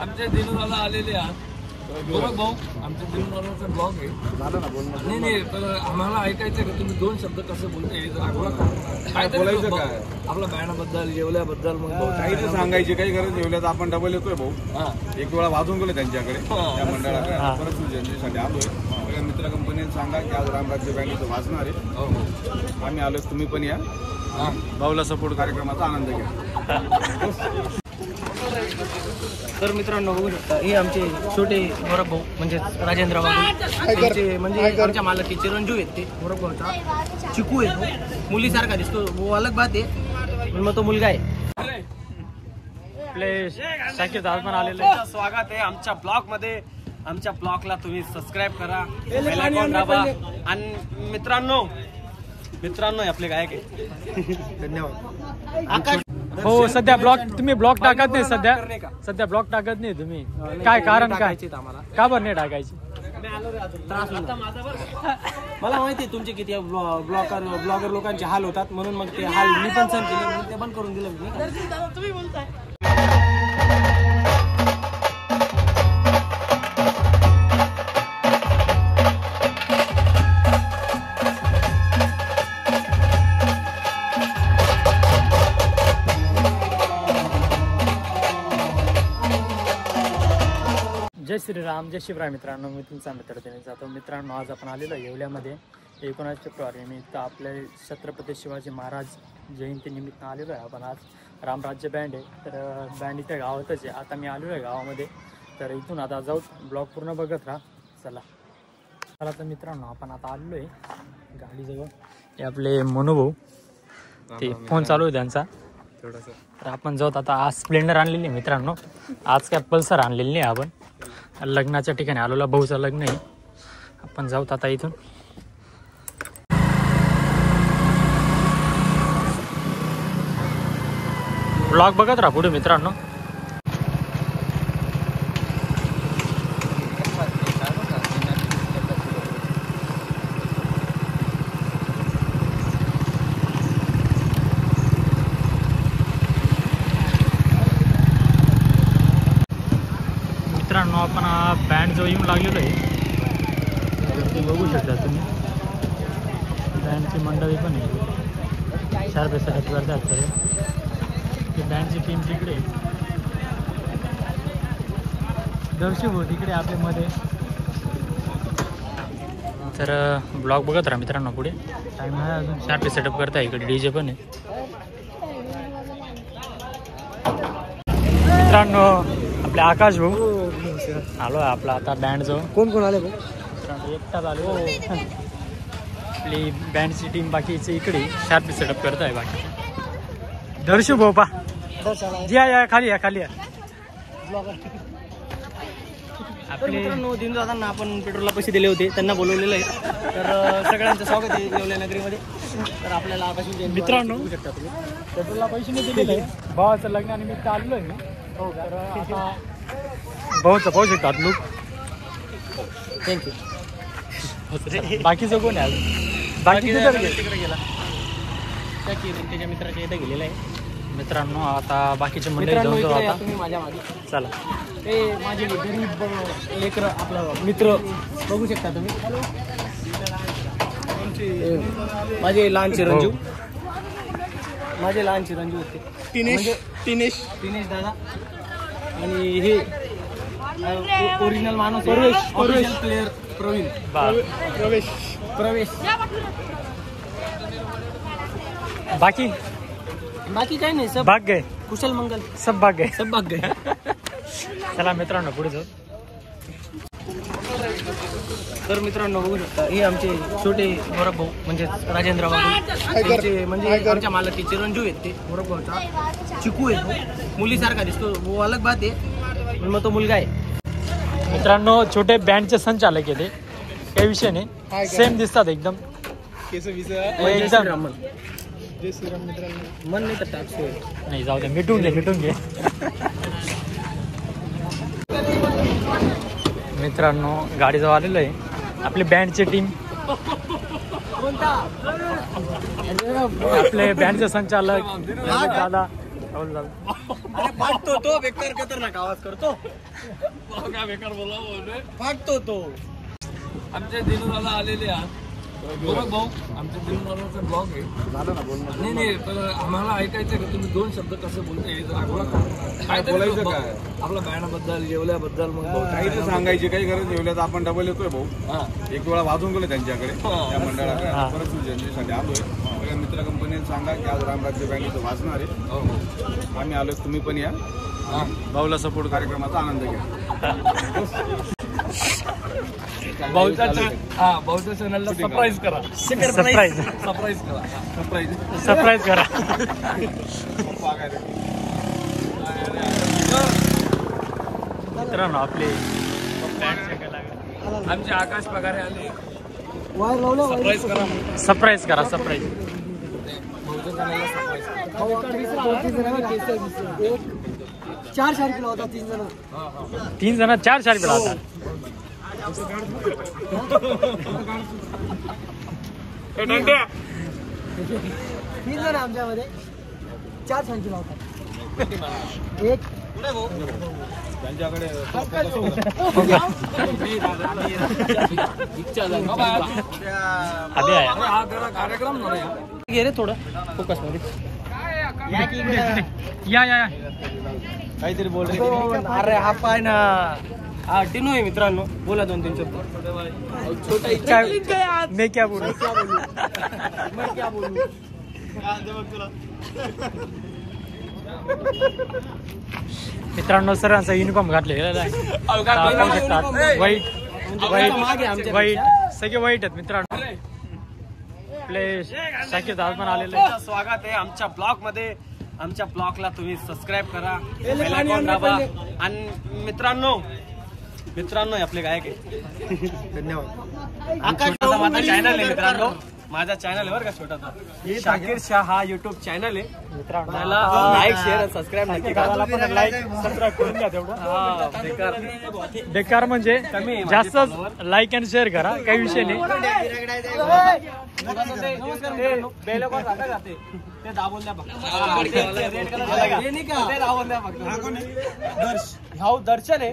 आमच्या दिनूराला आलेले आहात बरोबर भाऊ. आमच्या दिनूराचा ब्लॉग आहे. नाही तर आम्हाला ऐकायचं का तुम्ही दोन शब्द कसं बोलते काय बोलायचं काय आपल्या बँडाबद्दल जेवल्याबद्दल मग काही तर सांगायची काही गरज जेवल्याचं आपण डबल येतोय भाऊ. एक वेळा वाजून गेलो त्यांच्याकडे त्या मंडळाकडे परत जनतेसाठी आलोय. सगळ्या मित्र कंपनीने सांगा की आज रामराज्य बँकेचं वाचणार आहे. आम्ही आलोय तुम्ही पण या भाऊला सपोर्ट कार्यक्रमाचा आनंद घ्या. तर मित्रांनो बघू शकता हे आमचे छोटे गौरव भाऊ म्हणजे राजेंद्र बाबू म्हणजे आमच्या मालकी चिरंजीव आहेत. ते गौरव भाऊचा चिकू आहे. मुलीसारखा दिसतो. वो अलग बात आहे मग तो मुलगा आहे. आपले शाकीर दादा पण आलेले. स्वागत आहे आमच्या ब्लॉग मध्ये. आमच्या ब्लॉगला तुम्ही सबस्क्राईब करा, बेल आयकॉन दाबा आणि मित्रांनो आपले गायक आहे. धन्यवाद. आकाश हो सध्या ब्लॉग तुम्ही ब्लॉग टाकत नाही. सध्या ब्लॉग टाकत नाही तुम्ही. काय कारण काय का बरं नाही टाकायची? मला माहिती आहे तुमचे किती ब्लॉगर लोकांचे हाल होतात म्हणून मग ते हाल मी पण सहन केले म्हणून ते बंद करून दिलं. तुम्ही बोलताय जय श्रीराम जय शिवराय. मित्रांनो मी तुमचा मित्र देणे जातो. मित्रांनो आज आपण आलेलो आहे येवल्यामध्ये 19 फेब्रुवारी निमित्त आपले छत्रपती शिवाजी महाराज जयंतीनिमित्त आलेलो आहे. आपण आज रामराज्य बँड आहे तर बँड इथे गावातच आहे. आता मी आलेलो आहे गावामध्ये तर इथून आता जाऊ. ब्लॉग पूर्ण बघत राहा. चला तर मित्रांनो आपण आता आलेलो आहे गाडीजवळ. हे आपले मनोभाऊ ते फोन चालू आहे त्यांचा थोडासा. तर आपण जाऊत आता. आज स्प्लेंडर आणलेली आहे मित्रांनो. आज काय पल्सर आणलेली नाही. आपण लग्नाच्या ठिकाणी आलोला भाऊचं लग्न आहे. आपण जाऊत आता इथून. ब्लॉग बघत राहा पुढे मित्रांनो. मित्रांनो आपण बँड जो येऊन लागलेलो आहे ते बघू शकता तुम्ही. बँडची मंडळी पण आहे. 4 पैसे करतात तर ती बँडची टीम तिकडे दर्शक हो तिकडे आपल्यामध्ये. तर ब्लॉग बघत राहा मित्रांनो पुढे. टाईम आहे अजून. 4 पैसे सेटअप करता इकडे डीजे पण आहे. मित्रांनो आपले आकाश भाऊ आलो आहे आपला आता बँड जो. कोण आले भाऊ? एकटाच आलो. आपली बँडची टीम बाकीची इकडे शार्प सेटअप करत आहे. बाकी दर्शक भाऊ पा या खाली या आपले दिनदादांना आपण पेट्रोलला पैसे दिले होते. त्यांना बोलवलेलं आहे. तर सगळ्यांचं स्वागत आहे येवल्या नगरीमध्ये. तर आपल्याला मित्रांनो पेट्रोलला पैसे नाही दिलेले. भावाचं लग्नानिमित्त आलेलो आहे मी. हो तर आता भाऊचं पाहू शकतात लुक. थँक्यू. बाकीचं कोण आहे? बाकी तिकडे गेला त्याच्या मित्राच्या इथे गेलेला आहे. मित्रांनो आता बाकीचे मंडळी जाऊन जाऊ आता. तुम्ही माझ्या मागे चला. ते माझे गरीब लेकर आपलं मित्र बघू शकता तुम्ही. माझे लहान चिरंजीव होते. दिनेश दादा आणि हे ओरिजिनल माणूस प्रवेश प्लेयर प्रवेश. बाकी काही नाही. सब भाग गए. कुशल मंगल. सब भाग गए. चला मित्रांनो पुढे जाऊ. तर मित्रांनो बघू शकता हे आमचे छोटे गौरव भाऊ म्हणजे राजेंद्र बाबू म्हणजे आमच्या मालकी चिरंजीव आहेत. ते गौरव भाऊचा चिकू आहे. मुलीसारखा दिसतो. वो अलग बात आहे मग तो मुलगा आहे. मित्रांनो छोटे बँडचे संचालक आहे ते. काही विषय नाही. सेम दिसतात एकदम. एकदम मन नाही तर टाकतो. नाही जाऊ दे. मिटून घे. मित्रांनो गाडीजवळ आलेलो आहे आपली बँडची टीम. आपले बँडचे संचालक दादा राहुल दादा अरे फाटतो तो बेकार खतरनाक आवाज करतो. काय बेकार बोला बोलतोय. फाटतो तो. आमच्या दिनूराला आलेले आहात गोरख भाऊ. आमच्या दिनूराचा ब्लॉग आहे. नाही तर आम्हाला ऐकायचं का तुम्ही 2 शब्द कसं बोलताय राघोला काय बोलायचं काय? आपल्या बँडाबद्दल जेवल्याबद्दल मग काही नाही सांगायची काही गरज जेवल्यात आपण डबल येतोय भाऊ. एक वेळा वाजून गेलो त्यांच्याकडे त्या मंडळाकडे परत सूचनेसाठी आलोय. सगळ्या मित्र कंपनीने सांगा की आज रामराज्य बँकेचं वाचणार आहे. आम्ही आलोय, तुम्ही पण या. भाऊला सपोर्ट कार्यक्रमाचा आनंद घ्या. भाऊच्या चॅनलला सरप्राईज करा. सरप्राईज करा. मित्रांनो आपले आमचे आकाश पगारे आले. सरप्राईज करा. सरप्राईज करा. भाऊच्या चॅनलला सरप्राईज करा. 4 किलो होता 3 जण. 3 जण 4 किलो होता. 3 जण आमच्यामध्ये 4 किलो होता. एक त्यांच्याकडे कार्यक्रम घे रे थोडं फोकस मध्ये. या काहीतरी बोल रे. अरे हा पाय ना. हा टिनू आहे मित्रांनो. बोला 2-3 शब्द. मैं क्या बोलू. मित्रांनो सर्वांचा युनिफॉर्म घातलेला आहे. वाईट सगळे वाईट आहेत मित्रांनो. आपले शाकिर दादा पण आलेले. स्वागत आहे आमच्या ब्लॉग मध्ये. आमच्या ब्लॉगला तुम्ही सबस्क्राईब करा, बेल आयकॉन दाबा. आणि मित्रांनो आपले गायक आहे. धन्यवाद. आकाश माझा चॅनल आहे मित्रांनो. माझा चॅनल आहे बरं का छोटासा. शाकीर शाह हा युट्यूब चॅनल आहे मित्रांनो. मला लाईक शेअर आणि सबस्क्राईब नक्की करा. लाईक सबस्क्राईब करून घ्या तेवढं. बेकार म्हणजे जास्त लाईक आणि शेअर करा. काही विषय नाही. बेल आयकॉन जाते ते दाबून द्या फक्त. दर्शन आहे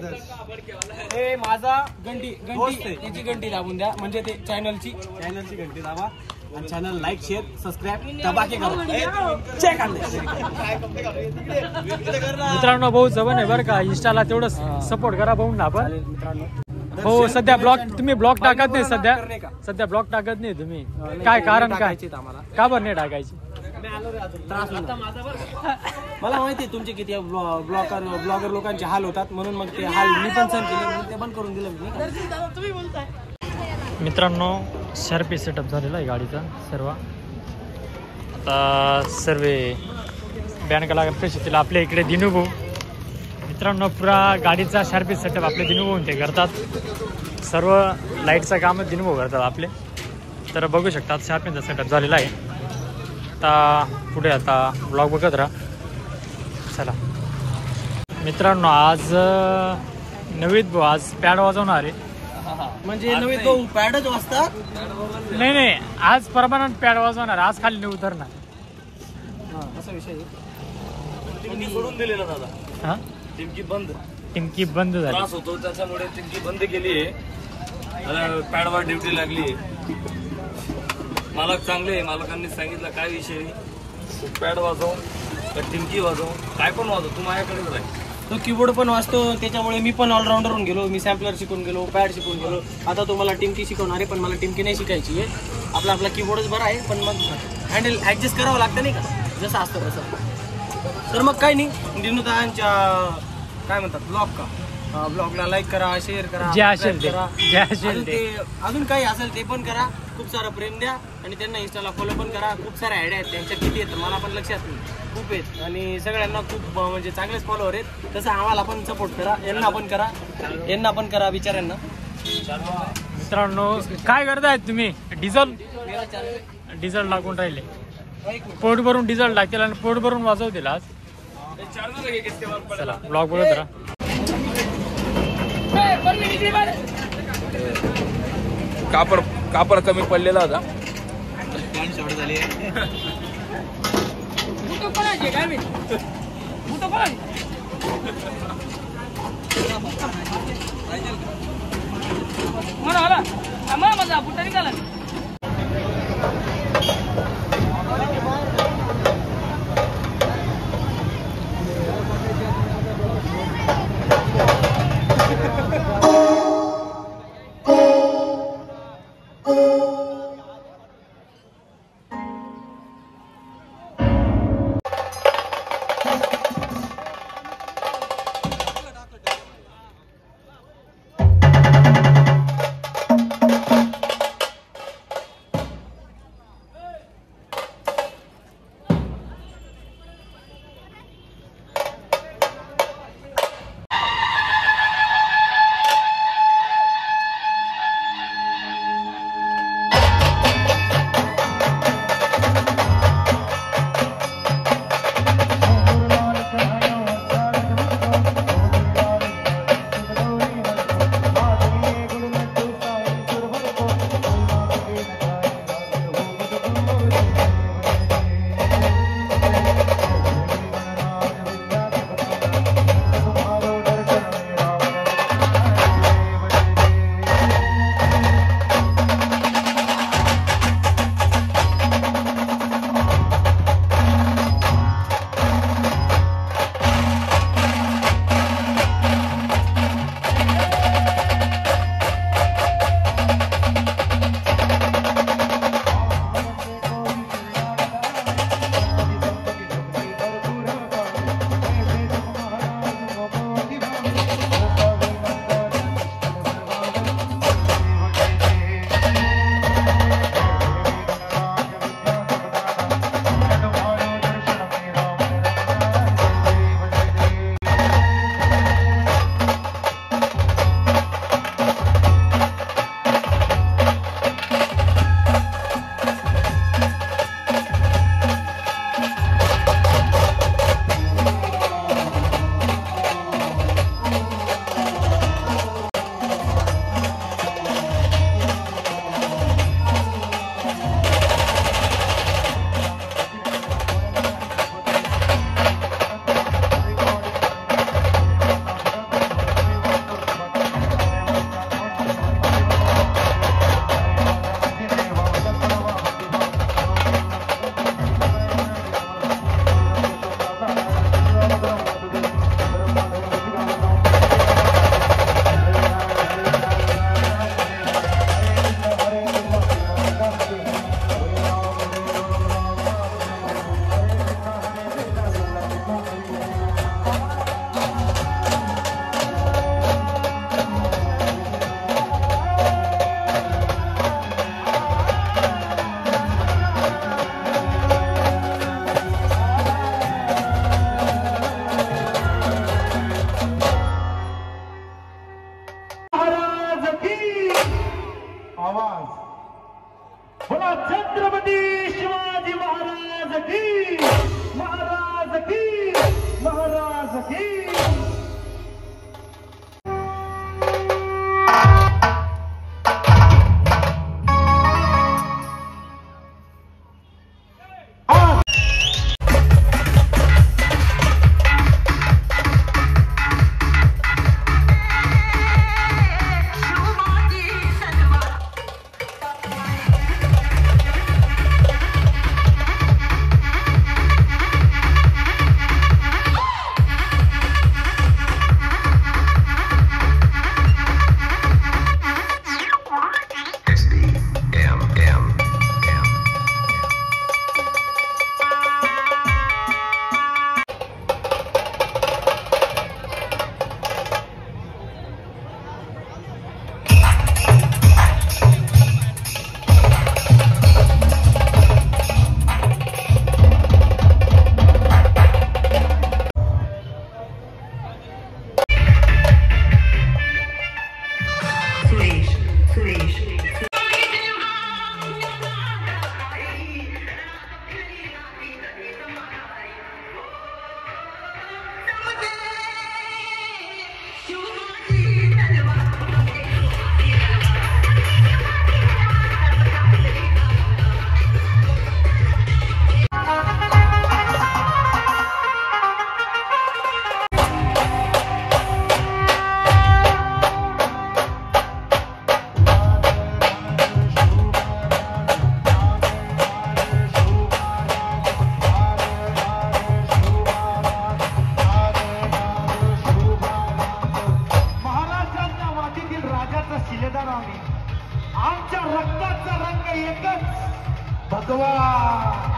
हे माझा. घंटी त्याची घंटी दाबून द्या म्हणजे ते चॅनलची घंटी दाबा. आणि चॅनल लाईक शेअर सबस्क्राईब दबाके करा. मित्रांनो भाऊ जवळ आहे बरं का. इंस्टाला तेवढं सपोर्ट करा भाऊ ना आपण. मित्रांनो हो सध्या तुम्ही ब्लॉग टाकत नाही. सध्या ब्लॉग टाकत नाही तुम्ही. काय कारण काय का बरं नाही टाकायची. मला माहिती तुमचे किती ब्लॉगर लोकांचे हाल होतात म्हणून मग ते हाल मी पण सहन केले म्हणून ते बंद करून दिलं. मित्रांनो शार्पी सेटअप झालेला आहे गाडीचा सर्व. आता सर्व बॅन कला परिस्थितीला आपल्या इकडे दिनू भाऊ. मित्रांनो पुरा गाडीचा शार्पी सेटअप आपले दिनू भाऊ ते करतात. सर्व लाईटचं कामच दिनू भाऊ करतात आपले. तर बघू शकतात शार्पीचा सेटअप झालेला आहे. आता पुढे आता ब्लॉग बघत राहा. चला मित्रांनो आज नवीद भाऊ आज पॅड वाजवणार आहे. म्हणजे नवीद भाऊ पॅडच वाजतात. नाही आज परमनंट पॅड वाजवणार. आज खाली नाही उतरणार. असा विषय सोडून दिले ना दादा. हा टिमकी बंद झाली. त्रास होतो त्याच्यामुळे टिमकी बंद केली आहे. पॅडवर ड्युटी लागली. मालक चांगले. मालकांनी सांगितलं काय विषय पॅड वाजव टिमकी वाजव काय पण वाजव तू माझ्याकडेच राह. तो कीबोर्ड पण वाजतो त्याच्यामुळे मी पण ऑलराऊंडर होऊन गेलो. मी सॅम्पलर शिकून गेलो, पॅड शिकून गेलो. आता तुम्हाला टिमकी शिकवणार आहे पण मला टिमकी नाही शिकायची आहे. आपला कीबोर्डच बरा आहे पण मग हँडल ऍडजस्ट करावं लागतं नाही का जसं असतं तसं. तर मग काय नाही दिनूदांच्या काय म्हणतात ब्लॉगला लाईक करा, शेअर करा, जे असेल ते अजून काही असेल ते पण करा. खूप सारं प्रेम द्या आणि त्यांना इंस्टाला फॉलो पण करा. खूप साऱ्या आयडिया आहेत त्यांच्या. किती आहेत मला पण लक्षात नाही. खूप आहेत आणि सगळ्यांना खूप म्हणजे चांगलेच फॉलोअर आहेत. तसं आम्हाला पण सपोर्ट करा. यांना पण करा बिचाऱ्यांना. मित्रांनो काय करतायत तुम्ही. डिझेल टाकून राहिले. पोट भरून डिझेल टाकेल आणि पोट भरून वाजवतील आज. चला ब्लॉग बघत राहा. कापड कमी पडलेला होता. तो कोण म्हणा आला आम्हाला माझा बुट्टा निघाला आम्ही आमच्या रक्ताचा रंग एकच भगवा